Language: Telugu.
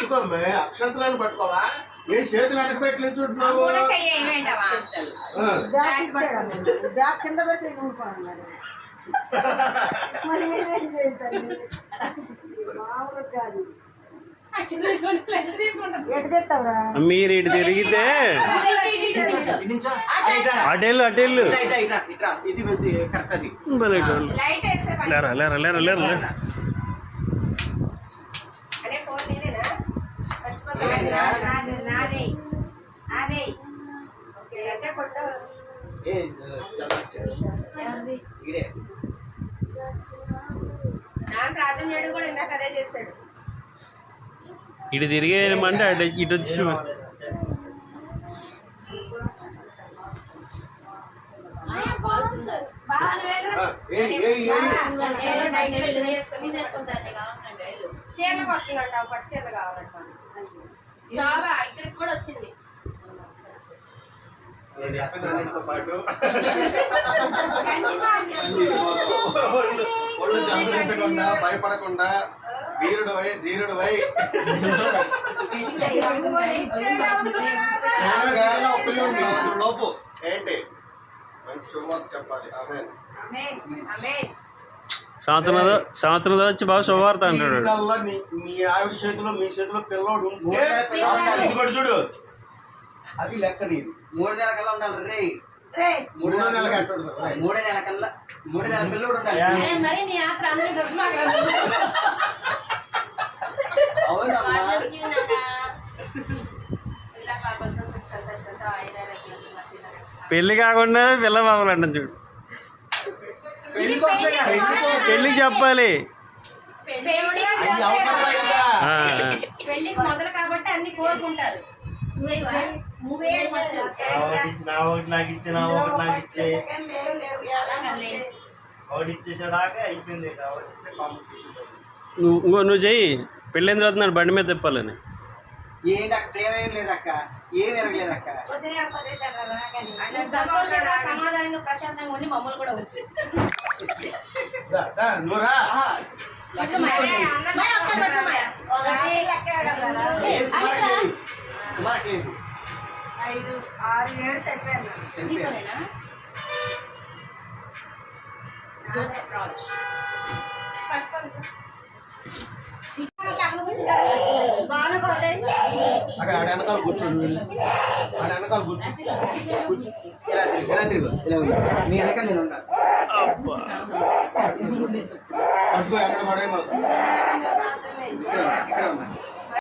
పట్టుకోమే అక్షంతలను పట్టుకోవా ఏ చేతులు వెనక పెట్టి నిల్చుంటున్నావు కింద పెట్టి మరి ఏమేం చేయాలి మామూలు కాదు మీరు ఇటు తిరిగితే అటేళ్ళు అటేళ్ళు లేరా లేరా లేరా లేరా లేరా ప్రార్థన చేయడం కూడా ఇందాక అదే చేస్తాడు. ఇటు తిరిగేయమంటే అటు ఇటు వచ్చి చీరలు కొట్టినట్ట పట్టు చీరలు కావాలంట. షాబా ఇక్కడికి కూడా వచ్చింది. భయపడకుండా వీరుడు వై ధీరుడు వై లోపు ఏంటి శుభవార్త చెప్పాలి. సంవత్సరం వచ్చి బాగా శుభవార్త అంటాడు. మీ ఆవిడ చేతిలో మీ చేతిలో పిల్లోడు చూడు అది లెక్క నీది. 3 నెలల కల్లా ఉండాలి రే. 3 నెలలకి 3 నెలల కల్లా 3 నెలల పిల్లోడు ఉండాలి. పెళ్లి కాకుండా పిల్ల బాబులు అంటాం చూడు. పెళ్లికి చెప్పాలి. పెళ్లికి మొదలు కాబట్టి అన్ని కోరుకుంటారు. నాకు ఇచ్చే ఒకటి ఇచ్చేసేదాకా అయిపోయింది. నువ్వు చెయ్యి. పెళ్ళైన తర్వాత నాడు బండి మీద తిప్పాలని. ఏంటి అక్క ప్రేమ ఏం లేదక్క, ఏం ఎరగలేదక్క. సంతోషంగా సమాధానంగా ప్రశాంతంగా ఉండి మమ్మల్ని కూడా వచ్చి ఐదు ఆరు ఏడు సరిపోయాను. వెనకాల కూర్చోండి. వెనకాల కూర్చో. మీ వెనకాల నేను ఉన్నా. అటుకో ఎక్కడ పడే ఇక్కడ ఉన్నా.